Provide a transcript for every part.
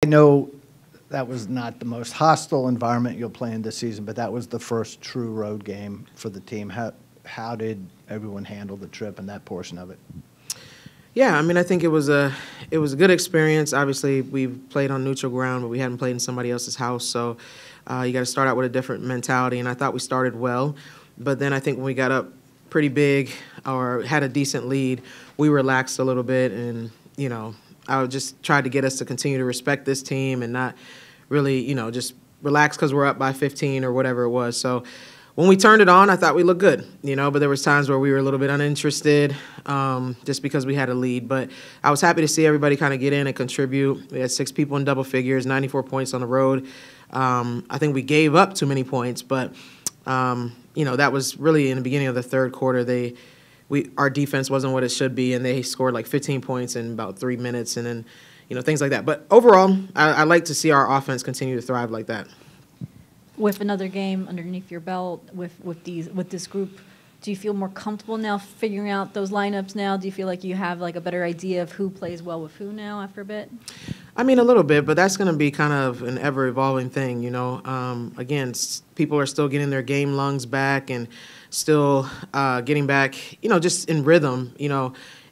know that was not the most hostile environment you'll play in this season, but that was the first true road game for the team. How did everyone handle the trip and that portion of it? Yeah, I mean, I think it was a good experience. Obviously, we played on neutral ground, but we hadn't played in somebody else's house, so you got to start out with a different mentality. And I thought we started well, but then I think when we got up pretty big or had a decent lead, we relaxed a little bit, and I just tried to get us to continue to respect this team and not really, just relax because we're up by 15 or whatever it was. So when we turned it on, I thought we looked good, but there was times where we were a little bit uninterested just because we had a lead. But I was happy to see everybody kind of get in and contribute. We had 6 people in double figures, 94 points on the road. I think we gave up too many points, but, that was really in the beginning of the third quarter. Our defense wasn't what it should be, and they scored like 15 points in about 3 minutes, and then, things like that. But overall, I like to see our offense continue to thrive like that. With another game underneath your belt, with this group, do you feel more comfortable now figuring out those lineups now? Do you feel like you have like a better idea of who plays well with who now after a bit? I mean, a little bit, but that's going to be kind of an ever-evolving thing, Again, people are still getting their game lungs back and still getting back, just in rhythm.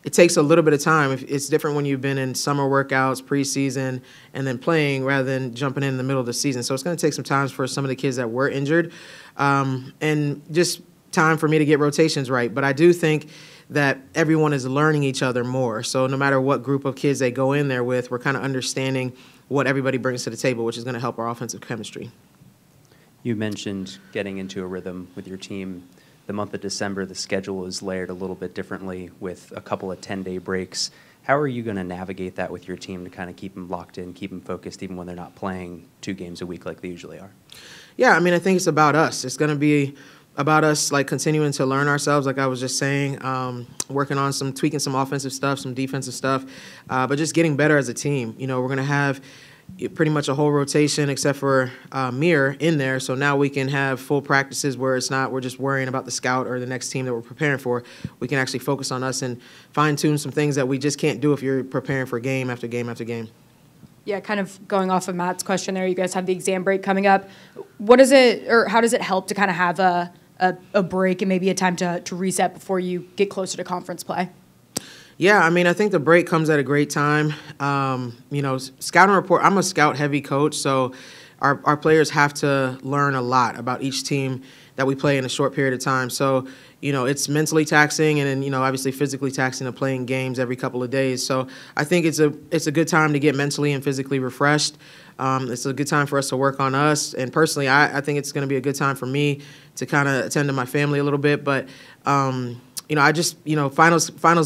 It takes a little bit of time. It's different when you've been in summer workouts, preseason, and then playing rather than jumping in the middle of the season. So it's going to take some time for some of the kids that were injured, and just time for me to get rotations right. But I do think that everyone is learning each other more. So no matter what group of kids they go in there with, we're kind of understanding what everybody brings to the table, which is going to help our offensive chemistry. You mentioned getting into a rhythm with your team. The month of December, the schedule is layered a little bit differently with a couple of 10-day breaks. How are you going to navigate that with your team to kind of keep them locked in, keep them focused, even when they're not playing 2 games a week like they usually are? Yeah, I mean, I think it's about us. It's going to be about us, like, continuing to learn ourselves, like I was just saying, working on tweaking some offensive stuff, some defensive stuff, but just getting better as a team. We're going to have pretty much a whole rotation except for Mir in there, so now we can have full practices where we're just worrying about the scout or the next team that we're preparing for. We can actually focus on us and fine-tune some things that we just can't do if you're preparing for game after game after game. Yeah, kind of going off of Matt's question there, you guys have the exam break coming up. What is it, or how does it help to kind of have a break and maybe a time to reset before you get closer to conference play? Yeah, I mean, I think the break comes at a great time. Scouting report, I'm a scout-heavy coach, so our players have to learn a lot about each team that we play in a short period of time. So, it's mentally taxing and then, obviously physically taxing to playing games every couple of days. So I think it's a good time to get mentally and physically refreshed. It's a good time for us to work on us. And personally, I think it's going to be a good time for me to kind of attend to my family a little bit. But, finals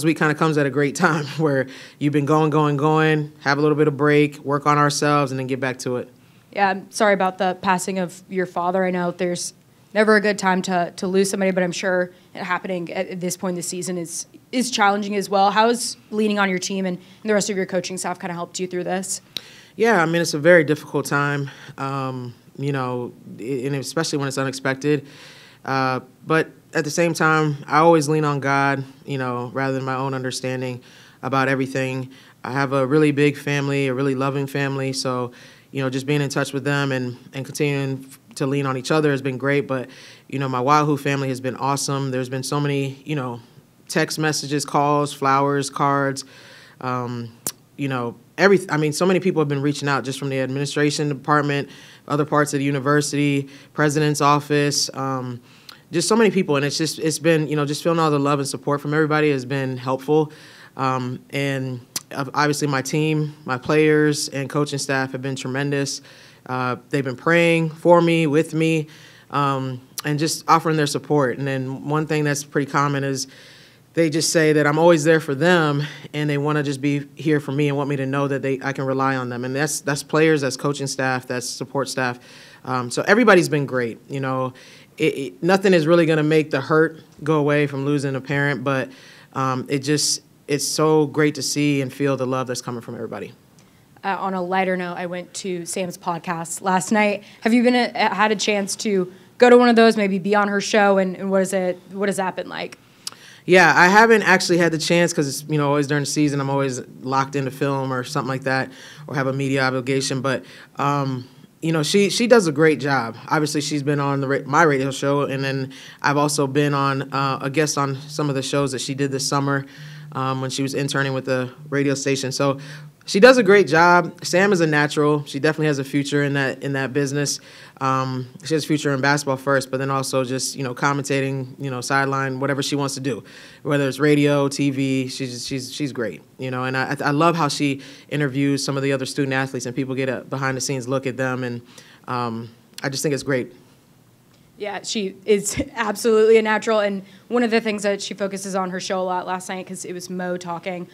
week kind of comes at a great time where you've been going, have a little bit of break, work on ourselves, and then get back to it. Yeah, I'm sorry about the passing of your father. I know there's never a good time to lose somebody, but I'm sure it happening at this point in the season is challenging as well. How has leaning on your team and the rest of your coaching staff kind of helped you through this? Yeah, I mean, it's a very difficult time, and especially when it's unexpected. But at the same time, I always lean on God, rather than my own understanding about everything. I have a really big family, a really loving family, so, just being in touch with them and continuing to lean on each other has been great. But, my Wahoo family has been awesome. There's been so many, text messages, calls, flowers, cards, so many people have been reaching out just from the administration department, other parts of the university, president's office, just so many people. And it's been, just feeling all the love and support from everybody has been helpful. And obviously my team, my players, and coaching staff have been tremendous. They've been praying for me, with me, and just offering their support. And then one thing that's pretty common is they just say that I'm always there for them, and they want to just be here for me and want me to know that I can rely on them. And that's players, that's coaching staff, that's support staff. So everybody's been great. Nothing is really going to make the hurt go away from losing a parent, but it's so great to see and feel the love that's coming from everybody. On a lighter note, I went to Sam's podcast last night. Have you had a chance to go to one of those, maybe be on her show, and what has that been like? Yeah, I haven't actually had the chance because it's, always during the season. I'm always locked into film or something like that, or have a media obligation. But, she does a great job. Obviously, she's been on my radio show, and then I've also been on a guest on some of the shows that she did this summer when she was interning with the radio station. So she does a great job. Sam is a natural. She definitely has a future in that business. She has a future in basketball first, but then also just commentating, sideline, whatever she wants to do, whether it's radio, TV. She's great, And I love how she interviews some of the other student athletes, and people get a behind the scenes look at them, and I just think it's great. Yeah, she is absolutely a natural. And one of the things that she focuses on her show a lot last night, because it was Mo talking,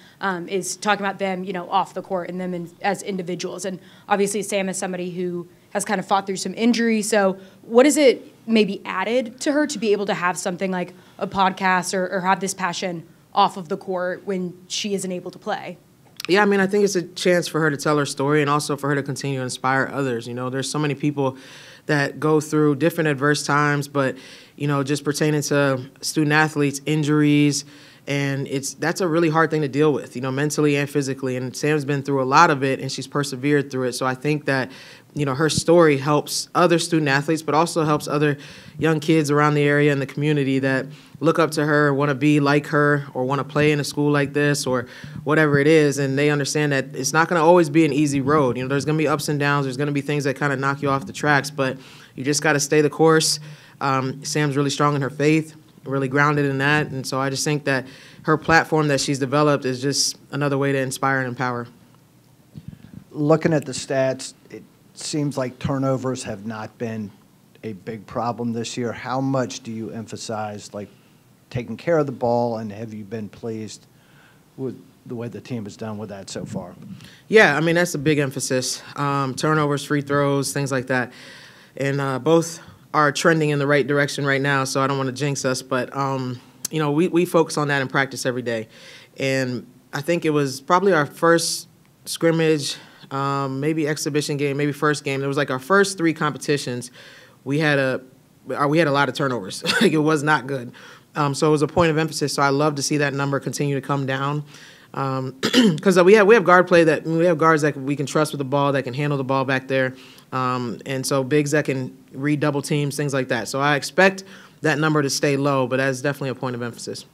is talking about them, off the court and them as individuals. And obviously Sam is somebody who has kind of fought through some injury. So what has it maybe added to her to be able to have something like a podcast or have this passion off of the court when she isn't able to play? Yeah, I think it's a chance for her to tell her story and also for her to continue to inspire others. There's so many people that go through different adverse times, but, just pertaining to student athletes, injuries, and that's a really hard thing to deal with, mentally and physically. And Sam's been through a lot of it, and she's persevered through it. So I think that, her story helps other student athletes, but also helps other young kids around the area and the community that look up to her, want to be like her, or want to play in a school like this, or whatever it is. And they understand that it's not going to always be an easy road. There's going to be ups and downs. There's going to be things that kind of knock you off the tracks, but you just got to stay the course. Sam's really strong in her faith, really grounded in that. And so I just think that her platform that she's developed is just another way to inspire and empower. Looking at the stats, it seems like turnovers have not been a big problem this year. How much do you emphasize, taking care of the ball, and have you been pleased with the way the team has done with that so far? Yeah, that's a big emphasis. Turnovers, free throws, things like that. And both are trending in the right direction right now, so I don't want to jinx us. But, we focus on that in practice every day. And I think it was probably our first scrimmage, maybe exhibition game, maybe first game. It was our first 3 competitions. We had a lot of turnovers. It was not good. So it was a point of emphasis. So I love to see that number continue to come down. Because we have guard play we have guards that we can trust with the ball, that can handle the ball back there. And so bigs that can read double teams, things like that. So I expect that number to stay low, but that's definitely a point of emphasis.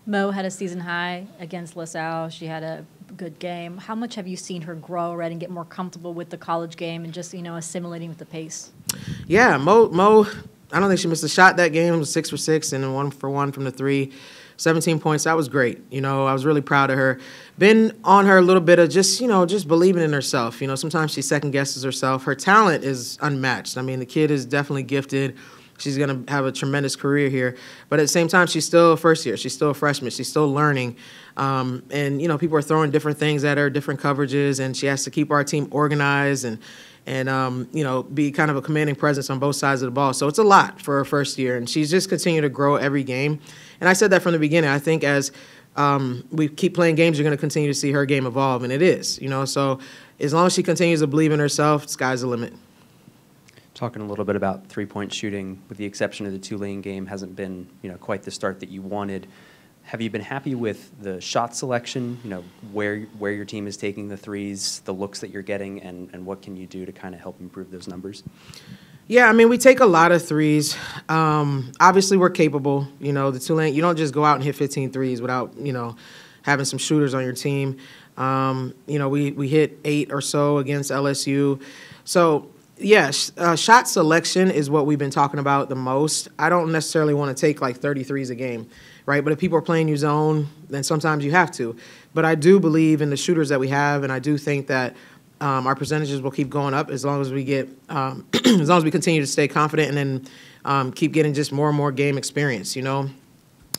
Mo had a season high against LaSalle. She had a good game. How much have you seen her grow already and get more comfortable with the college game and just, assimilating with the pace? Yeah, Mo, I don't think she missed a shot that game. It was 6 for 6 and 1 for 1 from the 3. 17 points. That was great. I was really proud of her. Been on her a little bit of just believing in herself. Sometimes she second guesses herself. Her talent is unmatched. The kid is definitely gifted. She's going to have a tremendous career here. But at the same time, she's still a first year. She's still a freshman. She's still learning. And people are throwing different things at her, different coverages, and she has to keep our team organized and be kind of a commanding presence on both sides of the ball. So it's a lot for her first year, and she's just continued to grow every game. And I said that from the beginning. I think as we keep playing games, you're going to continue to see her game evolve, and it is. So as long as she continues to believe in herself, sky's the limit. Talking a little bit about three-point shooting, with the exception of the Tulane game, hasn't been quite the start that you wanted. Have you been happy with the shot selection, where your team is taking the threes, the looks that you're getting, and what can you do to kind of help improve those numbers? Yeah, we take a lot of threes. Obviously, we're capable. The Tulane, you don't just go out and hit 15 threes without, having some shooters on your team. We hit 8 or so against LSU. So, yes, shot selection is what we've been talking about the most. I don't necessarily want to take 33s a game, right? But if people are playing you zone, then sometimes you have to. But I do believe in the shooters that we have, and I do think that our percentages will keep going up as long as we get, as long as we continue to stay confident and then keep getting just more and more game experience.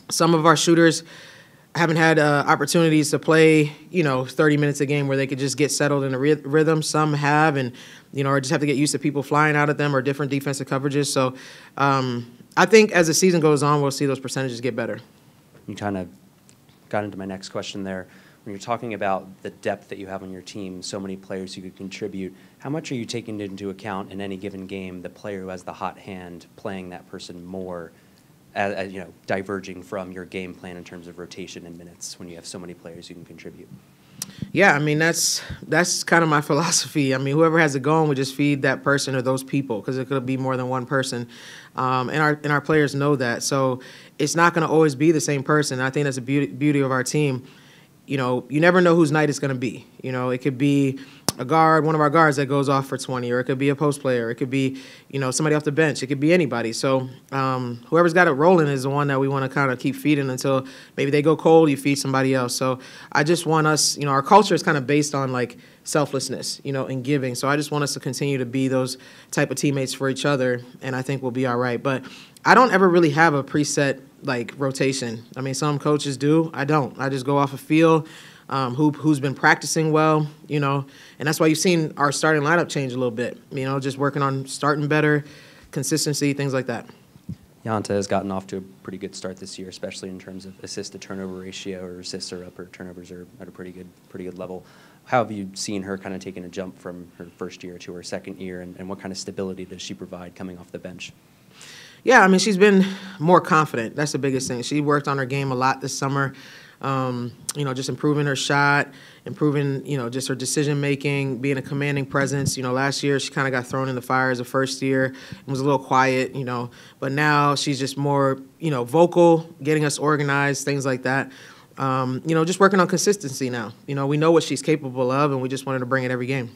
Some of our shooters haven't had opportunities to play, 30 minutes a game where they could just get settled in a rhythm. Some have, and or just have to get used to people flying out at them or different defensive coverages. So I think as the season goes on, we'll see those percentages get better. You kind of got into my next question there. When you're talking about the depth that you have on your team, so many players who could contribute, how much are you taking into account in any given game the player who has the hot hand playing that person more diverging from your game plan in terms of rotation and minutes when you have so many players who can contribute? Yeah, I mean, that's kind of my philosophy. I mean, whoever has it going, we just feed that person or those people, because it could be more than one person. And our players know that. So it's not going to always be the same person. I think that's the beauty of our team. You never know whose night it's going to be. It could be a guard, one of our guards that goes off for 20, or it could be a post player. It could be, somebody off the bench. It could be anybody. So whoever's got it rolling is the one that we want to kind of keep feeding until maybe they go cold, you feed somebody else. So I just want us, our culture is kind of based on like selflessness, and giving. So I just want us to continue to be those type of teammates for each other, and I think we'll be all right. But I don't ever really have a preset like rotation. I mean, some coaches do. I don't. I just go off a feel. Who's been practicing well, and that's why you've seen our starting lineup change a little bit, just working on starting better, consistency, things like that. Yanta has gotten off to a pretty good start this year, especially in terms of assist-to-turnover ratio, or assists are up, or turnovers are at a pretty good level. How have you seen her kind of taking a jump from her first year to her second year, and what kind of stability does she provide coming off the bench? Yeah, I mean, she's been more confident. That's the biggest thing. She worked on her game a lot this summer. Just improving her shot, improving, just her decision-making, being a commanding presence. Last year she kind of got thrown in the fire as a first year and was a little quiet, but now she's just more, vocal, getting us organized, things like that. Just working on consistency now. We know what she's capable of, and we just wanted to bring it every game.